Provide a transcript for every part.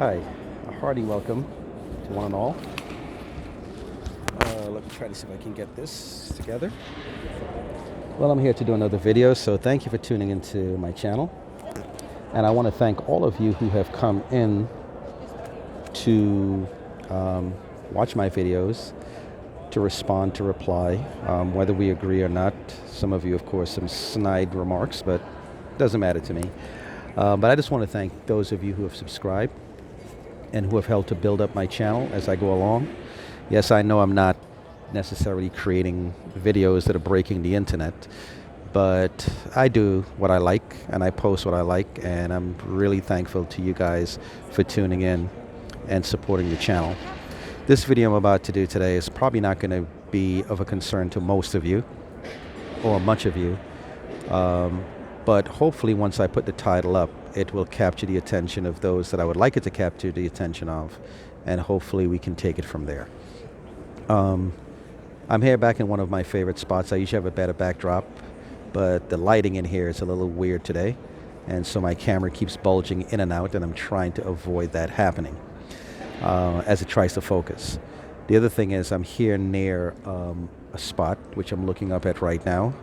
Hi, a hearty welcome to one and all. Let me try to see if I can get this together. Well, I'm here to do another video, so thank you for tuning into my channel. And I want to thank all of you who have come in to watch my videos, to respond, to reply, whether we agree or not. Some of you, of course, some snide remarks, but it doesn't matter to me. But I just want to thank those of you who have subscribed and who have helped to build up my channel as I go along. Yes, I know I'm not necessarily creating videos that are breaking the internet, but I do what I like and I post what I like, and I'm really thankful to you guys for tuning in and supporting the channel. This video I'm about to do today is probably not going to be of a concern to most of you or much of you, but hopefully once I put the title up, it will capture the attention of those that I would like it to capture the attention of, and hopefully we can take it from there. I'm here back in one of my favorite spots. I usually have a better backdrop, but the lighting in here is a little weird today, and so my camera keeps bulging in and out, and I'm trying to avoid that happening as it tries to focus. The other thing is I'm here near a spot which I'm looking up at right now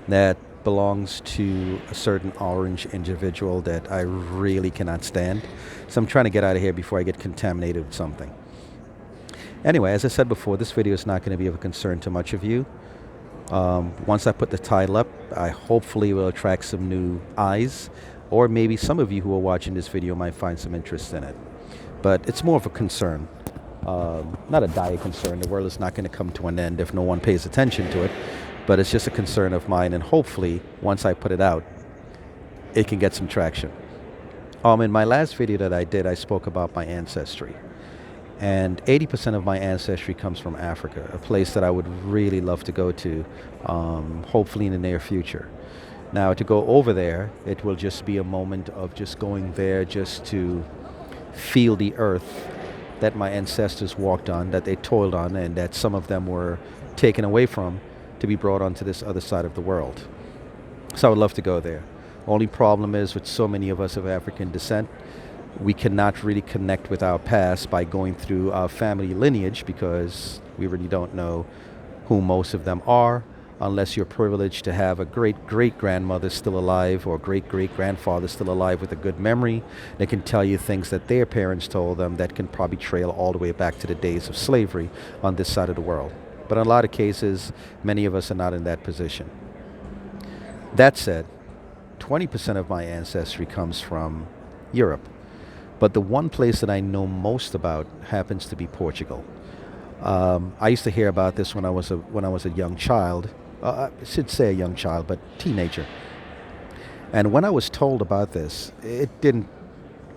that belongs to a certain orange individual that I really cannot stand. So I'm trying to get out of here before I get contaminated with something. Anyway, as I said before, this video is not going to be of a concern to much of you. Once I put the title up, I hopefully will attract some new eyes, or maybe some of you who are watching this video might find some interest in it. But it's more of a concern, not a dire concern. The world is not going to come to an end if no one pays attention to it. But it's just a concern of mine, and hopefully, once I put it out, it can get some traction. In my last video that I did, I spoke about my ancestry. And 80% of my ancestry comes from Africa, a place that I would really love to go to, hopefully in the near future. Now, to go over there, it will just be a moment of just going there just to feel the earth that my ancestors walked on, that they toiled on, and that some of them were taken away from, to be brought onto this other side of the world. So I would love to go there. Only problem is with so many of us of African descent, we cannot really connect with our past by going through our family lineage, because we really don't know who most of them are, unless you're privileged to have a great-great-grandmother still alive or great-great-grandfather still alive with a good memory that can tell you things that their parents told them that can probably trail all the way back to the days of slavery on this side of the world. But in a lot of cases, many of us are not in that position. That said, 20% of my ancestry comes from Europe. But the one place that I know most about happens to be Portugal. I used to hear about this when I was a young child. I should say a young child, but teenager. And when I was told about this, it didn't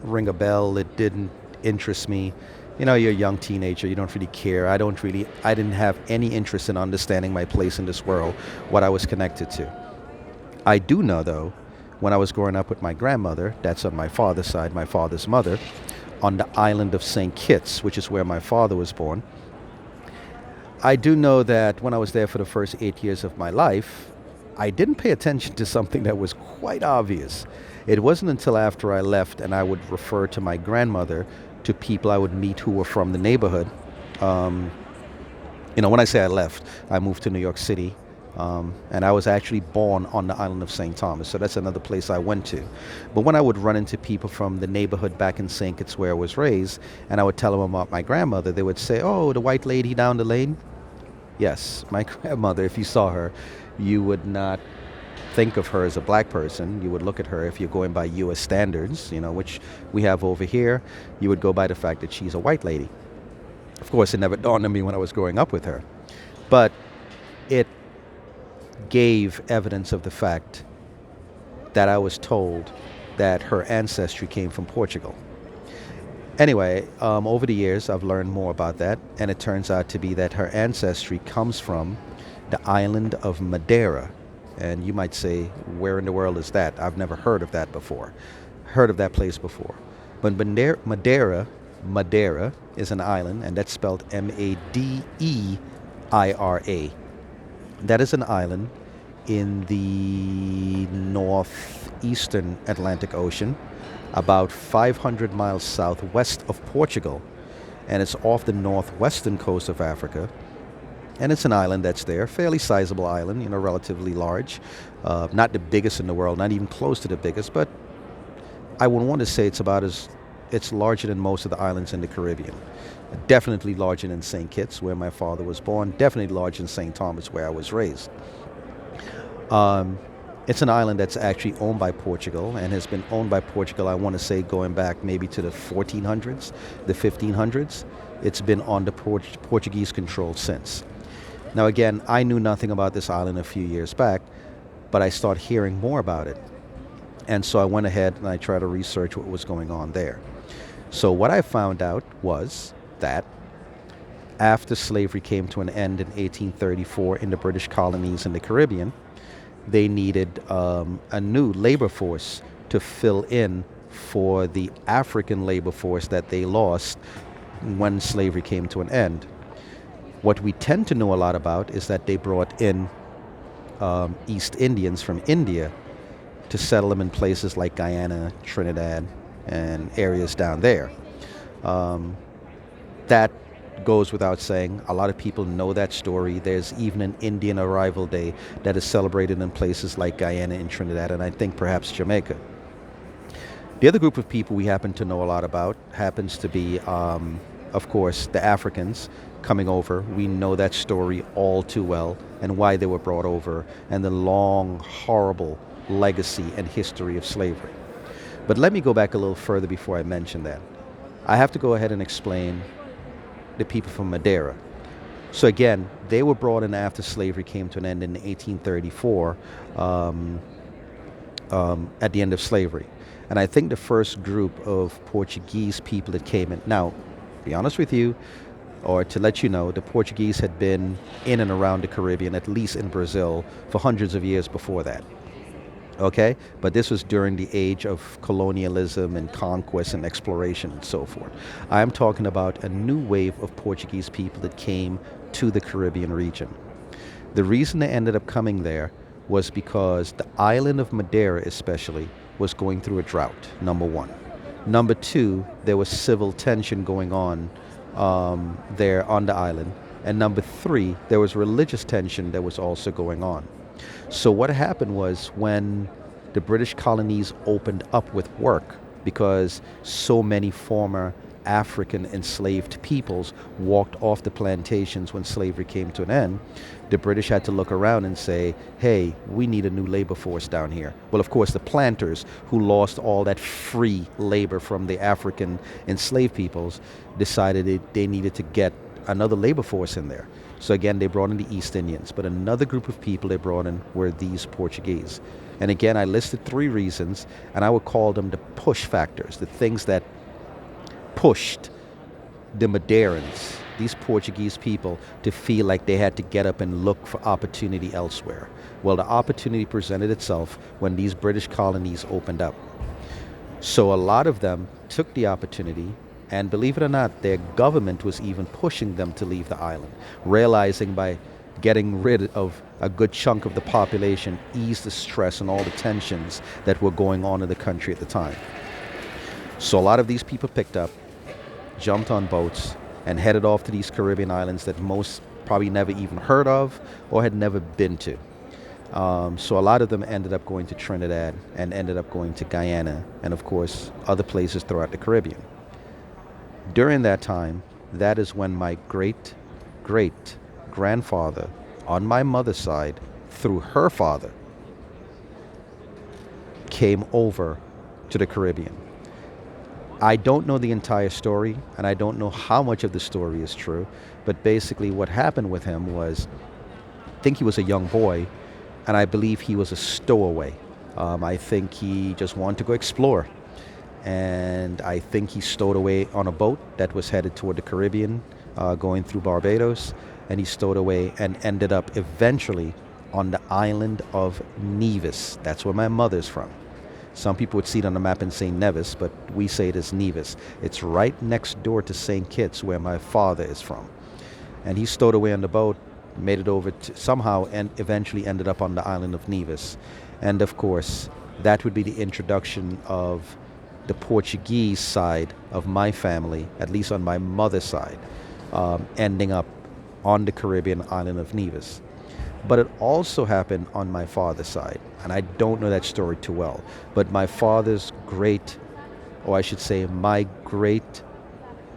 ring a bell. It didn't interest me. You know, you're a young teenager, you don't really care. I didn't have any interest in understanding my place in this world, what I was connected to. I do know, though, when I was growing up with my grandmother, that's on my father's side, my father's mother, on the island of St. Kitts, which is where my father was born. I do know that when I was there for the first 8 years of my life, I didn't pay attention to something that was quite obvious. It wasn't until after I left and I would refer to my grandmother to people I would meet who were from the neighborhood. When I say I left, I moved to New York City, and I was actually born on the island of St. Thomas, so that's another place I went to. But when I would run into people from the neighborhood back in St. Kitts where I was raised, and I would tell them about my grandmother, they would say, "Oh, the white lady down the lane?" Yes, my grandmother, if you saw her, you would not think of her as a black person. You would look at her, if you're going by U.S. standards, which we have over here, you would go by the fact that she's a white lady. Of course, it never dawned on me when I was growing up with her. But it gave evidence of the fact that I was told that her ancestry came from Portugal. Anyway, over the years, I've learned more about that, and it turns out to be that her ancestry comes from the island of Madeira. And you might say, where in the world is that? I've never heard of that before. Heard of that place before. But Madeira is an island, and that's spelled Madeira. That is an island in the northeastern Atlantic Ocean. about 500 miles southwest of Portugal, and it's off the northwestern coast of Africa. And it's an island that's there, fairly sizable island, relatively large. Not the biggest in the world, not even close to the biggest, but I would want to say it's larger than most of the islands in the Caribbean. Definitely larger than St. Kitts, where my father was born. Definitely larger than St. Thomas, where I was raised. It's an island that's actually owned by Portugal and has been owned by Portugal, I want to say, going back maybe to the 1400s, the 1500s. It's been under Portuguese control since. Now, again, I knew nothing about this island a few years back, but I started hearing more about it. And so I went ahead and I tried to research what was going on there. So what I found out was that after slavery came to an end in 1834 in the British colonies in the Caribbean, they needed a new labor force to fill in for the African labor force that they lost when slavery came to an end. What we tend to know a lot about is that they brought in East Indians from India to settle them in places like Guyana, Trinidad, and areas down there. That goes without saying. A lot of people know that story. There's even an Indian Arrival Day that is celebrated in places like Guyana and Trinidad, and I think perhaps Jamaica. The other group of people we happen to know a lot about happens to be, of course, the Africans coming over. We know that story all too well and why they were brought over and the long, horrible legacy and history of slavery. But let me go back a little further before I mention that. I have to go ahead and explain the people from Madeira. So again, they were brought in after slavery came to an end in 1834 at the end of slavery. And I think the first group of Portuguese people that came in, now, to be honest with you, or to let you know, the Portuguese had been in and around the Caribbean, at least in Brazil, for hundreds of years before that. Okay? But this was during the age of colonialism and conquest and exploration and so forth. I'm talking about a new wave of Portuguese people that came to the Caribbean region. The reason they ended up coming there was because the island of Madeira especially was going through a drought, number one. Number two, there was civil tension going on there on the island. And number three, there was religious tension that was also going on. So what happened was when the British colonies opened up with work, because so many former African enslaved peoples walked off the plantations when slavery came to an end, the British had to look around and say, hey, we need a new labor force down here. Well, of course, the planters who lost all that free labor from the African enslaved peoples decided they needed to get another labor force in there. So again, they brought in the East Indians, but another group of people they brought in were these Portuguese. And again, I listed three reasons, and I would call them the push factors, the things that pushed the Madeirans, these Portuguese people, to feel like they had to get up and look for opportunity elsewhere. Well, the opportunity presented itself when these British colonies opened up. So a lot of them took the opportunity, and believe it or not, their government was even pushing them to leave the island, realizing by getting rid of a good chunk of the population, ease the stress and all the tensions that were going on in the country at the time. So a lot of these people picked up, jumped on boats, and headed off to these Caribbean islands that most probably never even heard of or had never been to. So a lot of them ended up going to Trinidad and ended up going to Guyana and, of course, other places throughout the Caribbean. During that time, that is when my great-great-grandfather on my mother's side, through her father, came over to the Caribbean. I don't know the entire story, and I don't know how much of the story is true, but basically what happened with him was, I think he was a young boy, and I believe he was a stowaway. I think he just wanted to go explore. And I think he stowed away on a boat that was headed toward the Caribbean, going through Barbados, and he stowed away and ended up eventually on the island of Nevis. That's where my mother's from. Some people would see it on the map and say Nevis, but we say it as Nevis. It's right next door to St. Kitts, where my father is from. And he stowed away on the boat, made it over to somehow, and eventually ended up on the island of Nevis. And of course, that would be the introduction of the Portuguese side of my family, at least on my mother's side, ending up on the Caribbean island of Nevis. But it also happened on my father's side, and I don't know that story too well. But my father's great, or I should say, my great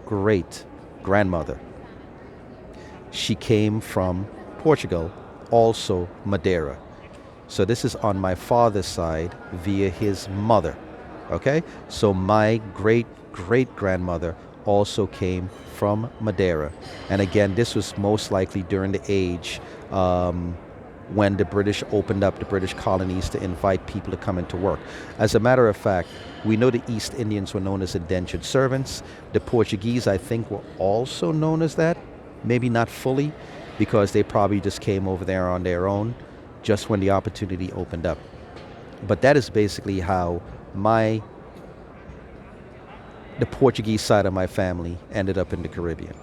great grandmother, she came from Portugal, also Madeira. So this is on my father's side via his mother. Okay? So my great great grandmother also came from Madeira. And again, this was most likely during the age when the British opened up the British colonies to invite people to come into work. As a matter of fact, we know the East Indians were known as indentured servants. The Portuguese, I think, were also known as that. Maybe not fully, because they probably just came over there on their own just when the opportunity opened up. But that is basically how the Portuguese side of my family ended up in the Caribbean.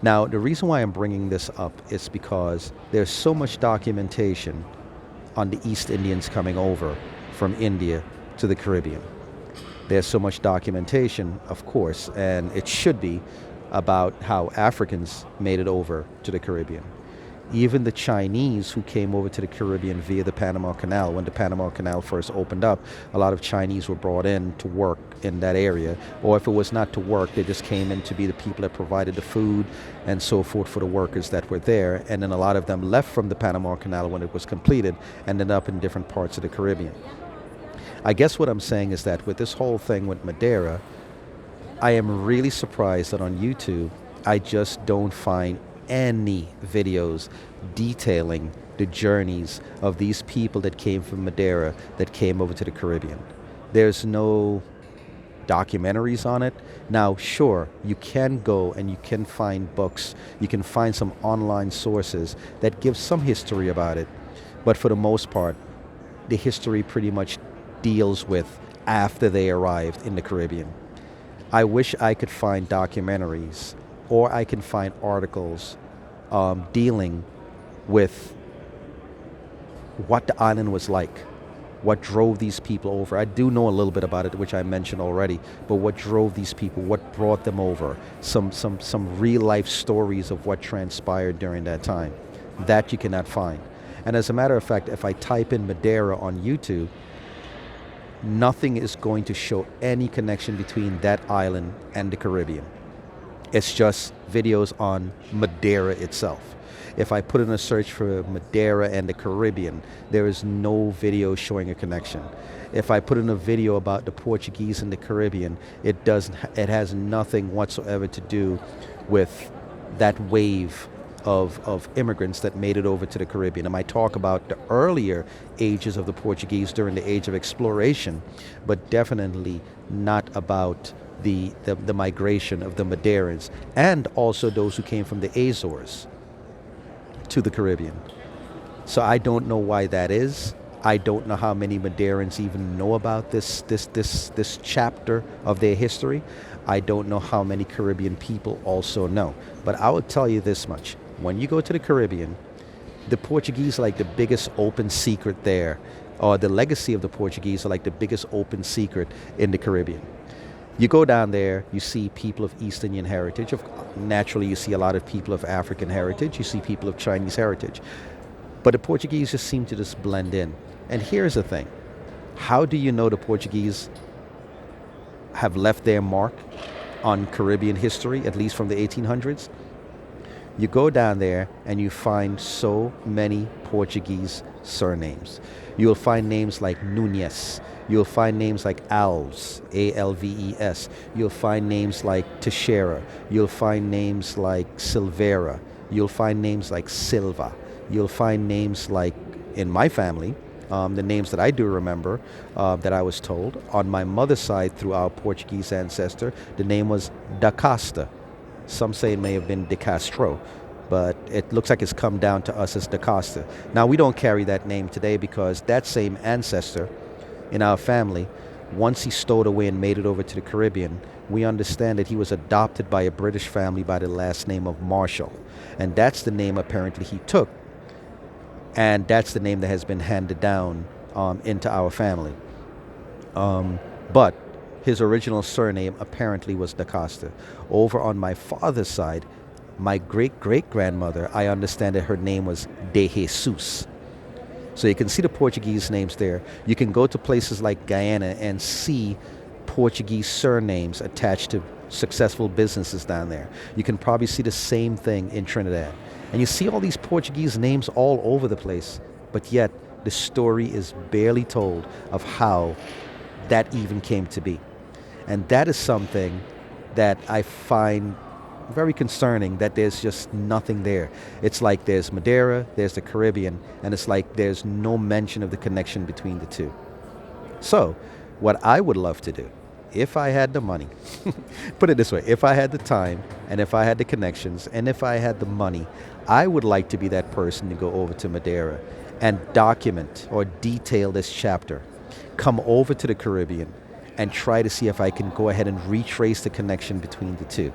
Now, the reason why I'm bringing this up is because there's so much documentation on the East Indians coming over from India to the Caribbean. There's so much documentation, of course, and it should be, about how Africans made it over to the Caribbean. Even the Chinese who came over to the Caribbean via the Panama Canal, when the Panama Canal first opened up, a lot of Chinese were brought in to work in that area. Or if it was not to work, they just came in to be the people that provided the food and so forth for the workers that were there. And then a lot of them left from the Panama Canal when it was completed and ended up in different parts of the Caribbean. I guess what I'm saying is that with this whole thing with Madeira, I am really surprised that on YouTube, I just don't find any videos detailing the journeys of these people that came from Madeira that came over to the Caribbean. There's no documentaries on it. Now, sure, you can go and you can find books, you can find some online sources that give some history about it, but for the most part, the history pretty much deals with after they arrived in the Caribbean. I wish I could find documentaries or I can find articles dealing with what the island was like, what drove these people over. I do know a little bit about it, which I mentioned already, but what drove these people, what brought them over, some real life stories of what transpired during that time. That you cannot find. And as a matter of fact, if I type in Madeira on YouTube, nothing is going to show any connection between that island and the Caribbean. It's just videos on Madeira itself. If I put in a search for Madeira and the Caribbean, there is no video showing a connection. If I put in a video about the Portuguese in the Caribbean, it has nothing whatsoever to do with that wave of immigrants that made it over to the Caribbean. I might talk about the earlier ages of the Portuguese during the age of exploration, but definitely not about the migration of the Madeirans and also those who came from the Azores to the Caribbean. So I don't know why that is. I don't know how many Madeirans even know about this chapter of their history. I don't know how many Caribbean people also know. But I will tell you this much. When you go to the Caribbean, the Portuguese are like the biggest open secret there, or the legacy of the Portuguese are like the biggest open secret in the Caribbean. You go down there, you see people of East Indian heritage. Naturally, you see a lot of people of African heritage. You see people of Chinese heritage. But the Portuguese just seem to just blend in. And here's the thing. How do you know the Portuguese have left their mark on Caribbean history, at least from the 1800s? You go down there and you find so many Portuguese surnames. You'll find names like Nunes. You'll find names like Alves, A-L-V-E-S. You'll find names like Teixeira. You'll find names like Silveira. You'll find names like Silva. You'll find names like, in my family, the names that I do remember that I was told, on my mother's side through our Portuguese ancestor, the name was Da Costa. Some say it may have been De Castro, but it looks like it's come down to us as Da Costa. Now, we don't carry that name today because that same ancestor in our family, once he stowed away and made it over to the Caribbean, we understand that he was adopted by a British family by the last name of Marshall. And that's the name apparently he took. And that's the name that has been handed down into our family. But his original surname apparently was da Costa. Over on my father's side, my great-great-grandmother, I understand that her name was de Jesus. So you can see the Portuguese names there. You can go to places like Guyana and see Portuguese surnames attached to successful businesses down there. You can probably see the same thing in Trinidad. And you see all these Portuguese names all over the place, but yet the story is barely told of how that even came to be. And that is something that I find very concerning, that there's just nothing there. It's like there's Madeira, there's the Caribbean, and it's like there's no mention of the connection between the two. So, what I would love to do, if I had the money, put it this way, if I had the time, and if I had the connections, and if I had the money, I would like to be that person to go over to Madeira and document or detail this chapter, come over to the Caribbean, and try to see if I can go ahead and retrace the connection between the two,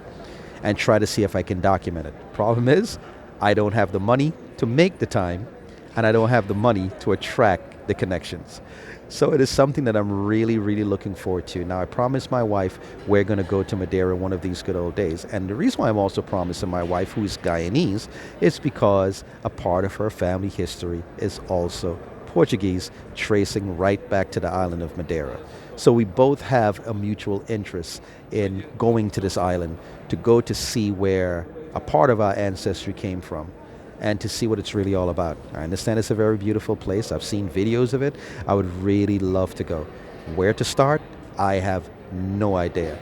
and try to see if I can document it. Problem is, I don't have the money to make the time, and I don't have the money to attract the connections. So it is something that I'm really, really looking forward to. Now, I promised my wife we're going to go to Madeira one of these good old days. And the reason why I'm also promising my wife, who is Guyanese, is because a part of her family history is also Portuguese, tracing right back to the island of Madeira. So we both have a mutual interest in going to this island to go to see where a part of our ancestry came from and to see what it's really all about. I understand it's a very beautiful place. I've seen videos of it. I would really love to go. Where to start? I have no idea.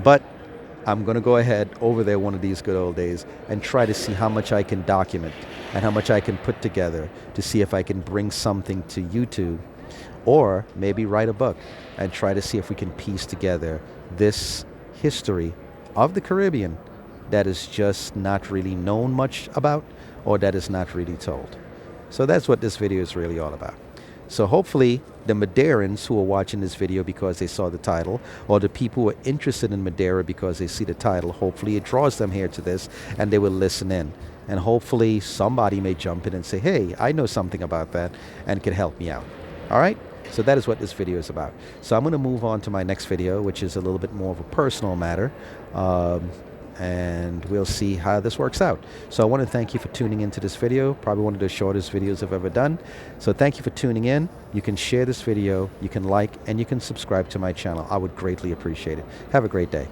But I'm going to go ahead over there one of these good old days and try to see how much I can document and how much I can put together to see if I can bring something to YouTube, or maybe write a book and try to see if we can piece together this history of the Caribbean that is just not really known much about, or that is not really told. So that's what this video is really all about. So hopefully the Madeirans who are watching this video because they saw the title, or the people who are interested in Madeira because they see the title, hopefully it draws them here to this and they will listen in. And hopefully somebody may jump in and say, hey, I know something about that and can help me out. All right? So that is what this video is about. So I'm going to move on to my next video, which is a little bit more of a personal matter. And we'll see how this works out. So I want to thank you for tuning into this video, probably one of the shortest videos I've ever done. So thank you for tuning in. You can share this video, you can like, and you can subscribe to my channel. I would greatly appreciate it. Have a great day.